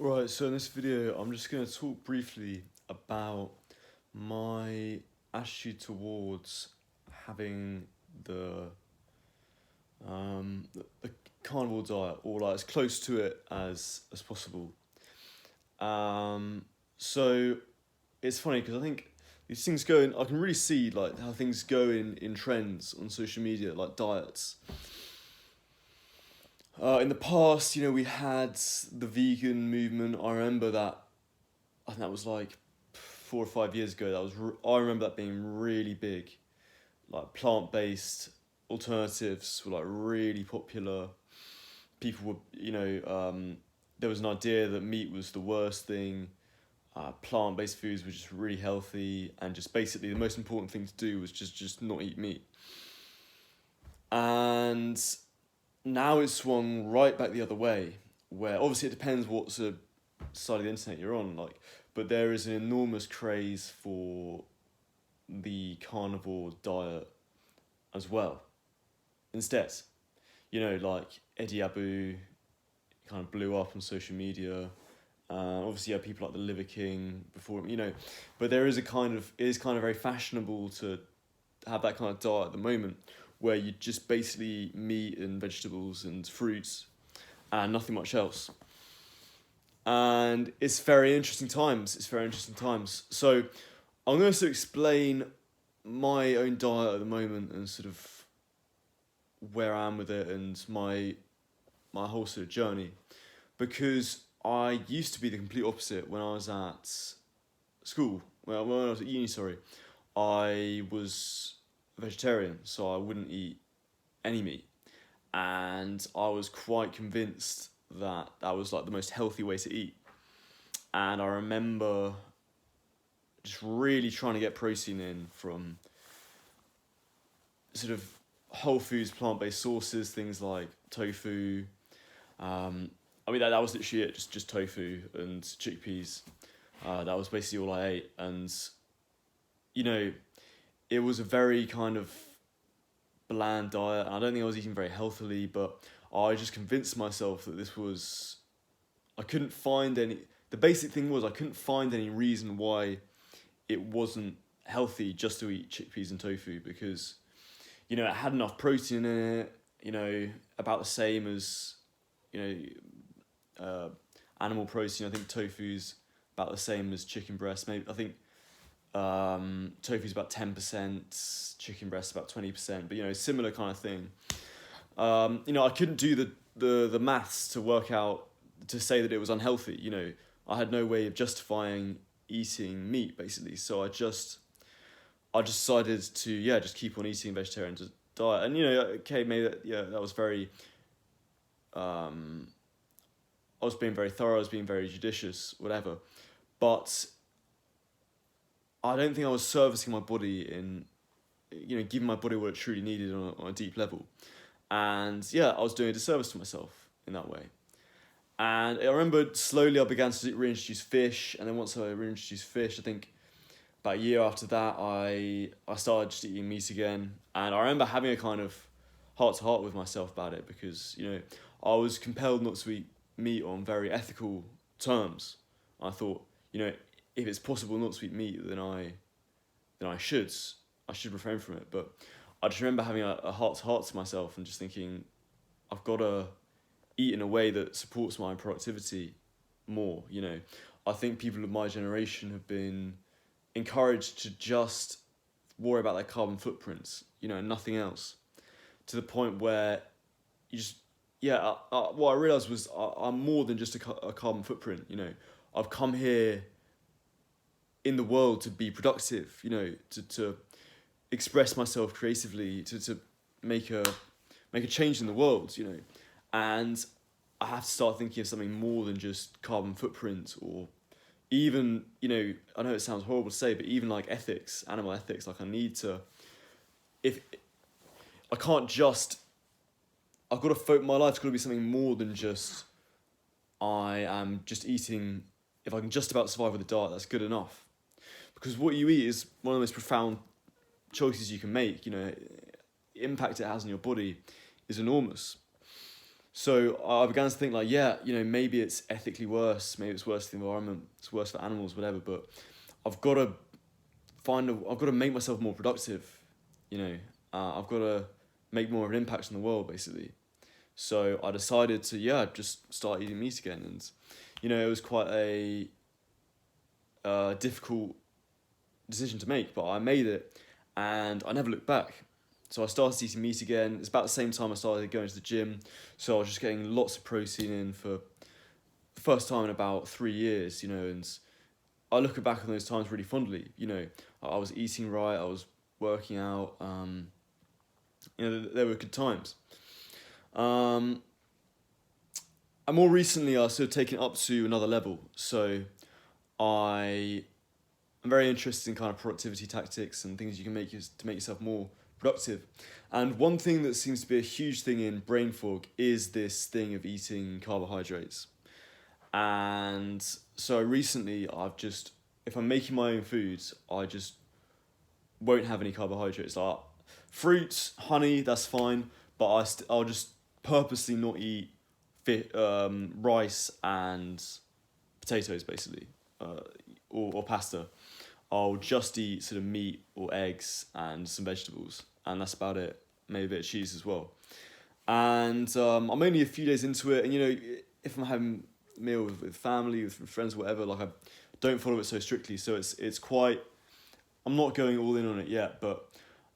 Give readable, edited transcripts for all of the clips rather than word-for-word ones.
Right, so in this video, I'm just going to talk briefly about my attitude towards having the carnivore diet, or like as close to it as possible. So it's funny because I think these things go in. I can really see like how things go in trends on social media, like diets. In the past, we had the vegan movement. I remember that. I think that was like 4 or 5 years ago. I remember that being really big. Like plant-based alternatives were like really popular. People were, there was an idea that meat was the worst thing. Plant-based foods were just really healthy, and just basically the most important thing to do was just not eat meat. And now it's swung right back the other way, where obviously it depends what sort of side of the internet you're on, like, but there is an enormous craze for the carnivore diet as well. Instead, like Eddie Abu kind of blew up on social media. Obviously, you have people like the Liver King before, but it is kind of very fashionable to have that kind of diet at the moment, where you just basically meat and vegetables and fruits and nothing much else. And it's very interesting times. So I'm going to explain my own diet at the moment and sort of where I am with it and my whole sort of journey. Because I used to be the complete opposite when I was at school. Well, when I was at uni, sorry. I was a vegetarian, so I wouldn't eat any meat. And I was quite convinced that was like the most healthy way to eat. And I remember just really trying to get protein in from sort of whole foods, plant-based sources, things like tofu. That was literally it, just tofu and chickpeas. That was basically all I ate. And, it was a very kind of bland diet. And I don't think I was eating very healthily, but I just convinced myself that I couldn't find the basic thing was I couldn't find any reason why it wasn't healthy just to eat chickpeas and tofu, because, it had enough protein in it, about the same as, animal protein. I think tofu's about the same as chicken breast. Maybe I think tofu's about 10%, chicken breast about 20%, but similar kind of thing. I couldn't do the maths to work out to say that it was unhealthy. I had no way of justifying eating meat basically, so I decided to just keep on eating a vegetarian diet. And okay, maybe that was very I was being very thorough, I was being very judicious, whatever, but I don't think I was servicing my body in giving my body what it truly needed on a deep level. And I was doing a disservice to myself in that way. And I remember slowly I began to reintroduce fish, and then once I reintroduced fish, I think about a year after that, I started just eating meat again. And I remember having a kind of heart-to-heart with myself about it, because, I was compelled not to eat meat on very ethical terms. I thought, if it's possible not to eat meat, then I should refrain from it. But I just remember having a heart-to-heart to myself and just thinking, I've got to eat in a way that supports my productivity more. I think people of my generation have been encouraged to just worry about their carbon footprints, and nothing else, to the point where you just, what I realised was I'm more than just a carbon footprint. I've come here in the world to be productive, to express myself creatively, to make a change in the world, and I have to start thinking of something more than just carbon footprint, or even, I know it sounds horrible to say, but even like ethics, animal ethics. Like my life's got to be something more than just, I am just eating, if I can just about survive with a diet, that's good enough. Because what you eat is one of the most profound choices you can make. The impact it has on your body is enormous. So I began to think like, yeah, maybe it's ethically worse, maybe it's worse for the environment, it's worse for animals, whatever. But I've got to I've got to make myself more productive, I've got to make more of an impact on the world, basically. So I decided to, just start eating meat again. And, it was quite a difficult decision to make, but I made it and I never looked back. So I started eating meat again. It's about the same time I started going to the gym. So I was just getting lots of protein in for the first time in about 3 years, and I look back on those times really fondly. I was eating right, I was working out, there were good times. And more recently, I've sort of taken it up to another level. So I'm very interested in kind of productivity tactics and things you can make to make yourself more productive. And one thing that seems to be a huge thing in brain fog is this thing of eating carbohydrates. And so recently, if I'm making my own foods, I just won't have any carbohydrates. Like fruits, honey, that's fine, but I'll just purposely not eat rice and potatoes, basically, or pasta. I'll just eat sort of meat or eggs and some vegetables, and that's about it. Maybe a bit of cheese as well. And I'm only a few days into it, and if I'm having a meal with family, with friends, whatever, like I don't follow it so strictly, so it's quite. I'm not going all in on it yet, but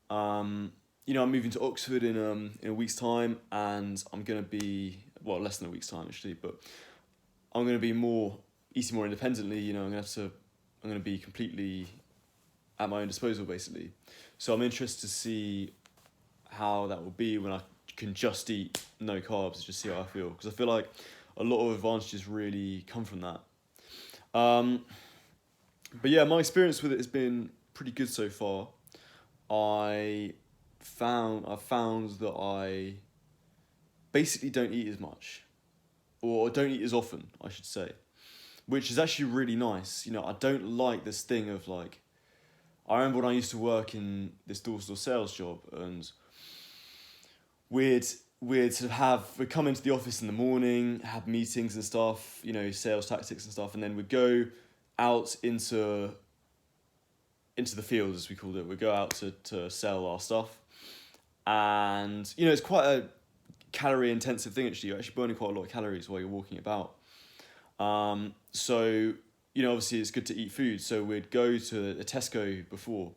I'm moving to Oxford in a week's time, and I'm gonna be less than a week's time actually, but I'm gonna be eating more independently. I'm gonna be completely at my own disposal, basically. So I'm interested to see how that will be when I can just eat no carbs, just see how I feel, because I feel like a lot of advantages really come from that. But yeah, my experience with it has been pretty good so far. I've found that I basically don't eat as much, or don't eat as often, I should say, which is actually really nice. I don't like this thing of like, I remember when I used to work in this door-to-door sales job, and we'd sort of we'd come into the office in the morning, have meetings and stuff, sales tactics and stuff, and then we'd go out into the field, as we called it. We'd go out to sell our stuff, and it's quite a calorie intensive thing. Actually, you're actually burning quite a lot of calories while you're walking about. So obviously it's good to eat food. So we'd go to a Tesco before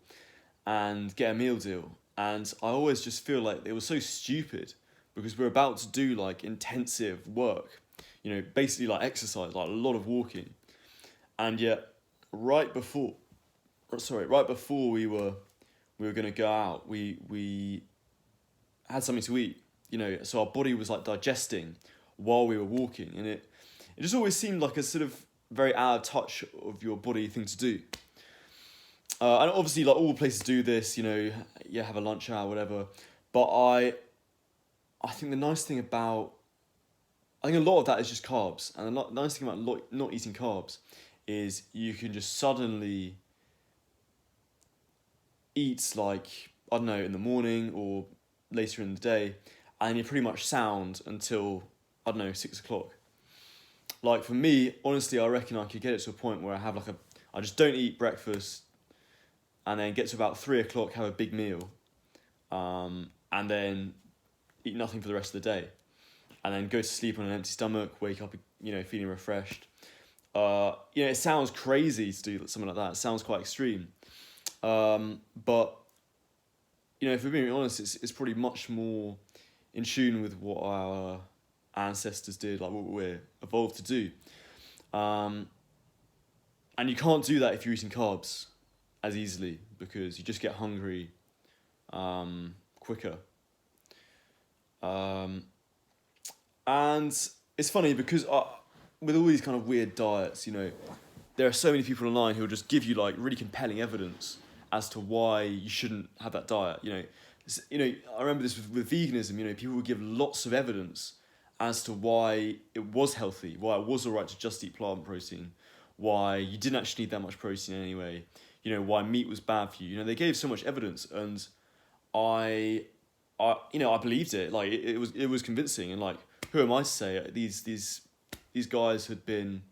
and get a meal deal, and I always just feel like it was so stupid, because we're about to do like intensive work, basically like exercise, like a lot of walking, and yet right before we were going to go out, we had something to eat, so our body was like digesting while we were walking, and it just always seemed like a sort of very out of touch of your body thing to do. And obviously, like all places do this, have a lunch hour, whatever. But I think the nice thing about, I think a lot of that is just carbs. And the nice thing about not eating carbs is you can just suddenly eat, like, I don't know, in the morning or later in the day, and you're pretty much sound until, I don't know, 6 o'clock. Like for me, honestly, I reckon I could get it to a point where I just don't eat breakfast, and then get to about 3 o'clock, have a big meal, and then eat nothing for the rest of the day, and then go to sleep on an empty stomach, wake up, feeling refreshed. It sounds crazy to do something like that. It sounds quite extreme. But, if we're being honest, it's probably much more in tune with what our ancestors did, like what we're evolved to do. And you can't do that if you're eating carbs as easily, because you just get hungry quicker. And it's funny because with all these kind of weird diets, there are so many people online who will just give you like really compelling evidence as to why you shouldn't have that diet. I remember this with veganism. People would give lots of evidence as to why it was healthy, why it was alright to just eat plant protein, why you didn't actually need that much protein anyway, why meat was bad for you. They gave so much evidence, and I believed it. Like it was convincing, and like who am I to say? These guys have been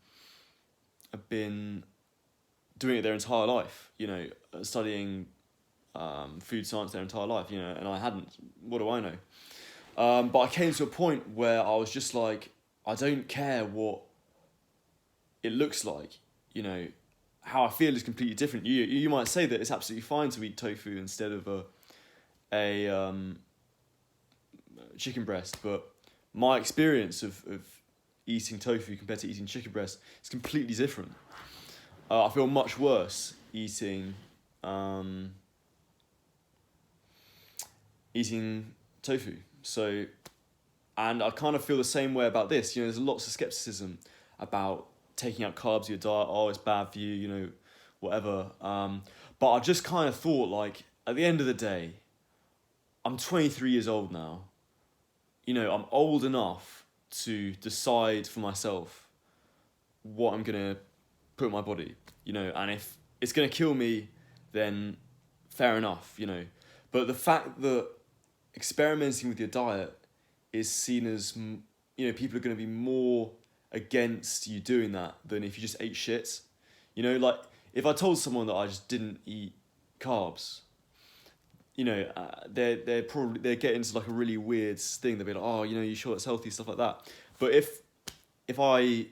doing it their entire life, you know, studying food science their entire life, you know, and I hadn't. What do I know? But I came to a point where I was just like, I don't care what it looks like, you know, how I feel is completely different. You might say that it's absolutely fine to eat tofu instead of a chicken breast, but my experience of eating tofu compared to eating chicken breast is completely different. I feel much worse eating tofu. So, and I kind of feel the same way about this. You know, there's lots of skepticism about taking out carbs in your diet. Oh, it's bad for you, you know, whatever. But I just kind of thought, like, at the end of the day, I'm 23 years old now. You know, I'm old enough to decide for myself what I'm going to put in my body, you know, and if it's going to kill me, then fair enough, you know. But the fact that experimenting with your diet is seen as, you know, people are going to be more against you doing that than if you just ate shit. You know, like, if I told someone that I just didn't eat carbs, you know, they're get into like a really weird thing. They'll be like, oh, you know, you sure it's healthy, stuff like that. But if I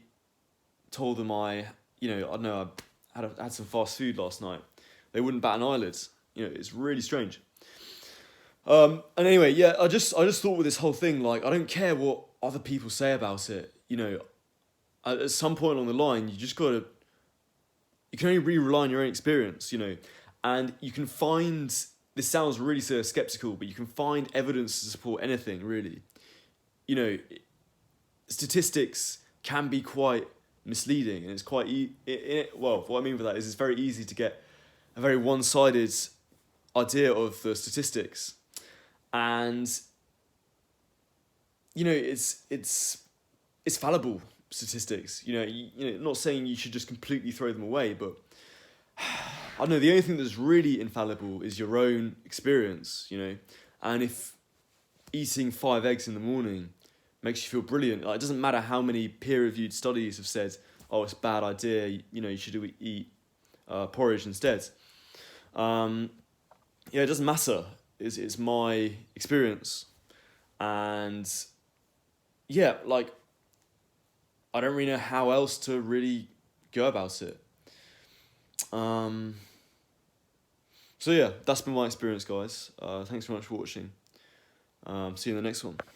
told them I don't know, I had some fast food last night, they wouldn't bat an eyelid. You know, it's really strange. And anyway, yeah, I just thought with this whole thing, like, I don't care what other people say about it. You know, at some point along the line, you can only really rely on your own experience, you know, and you can find, this sounds really so skeptical, but you can find evidence to support anything, really. You know, statistics can be quite misleading, and it's quite, well, what I mean by that is it's very easy to get a very one-sided idea of the statistics. And, you know, it's fallible statistics. You know, not saying you should just completely throw them away, but I don't know, the only thing that's really infallible is your own experience, you know. And if eating 5 eggs in the morning makes you feel brilliant, like, it doesn't matter how many peer-reviewed studies have said, oh, it's a bad idea, you know, you should eat porridge instead. Yeah, it doesn't matter. It's my experience. And yeah, like, I don't really know how else to really go about it. So yeah, that's been my experience, guys. Thanks very much for watching. See you in the next one.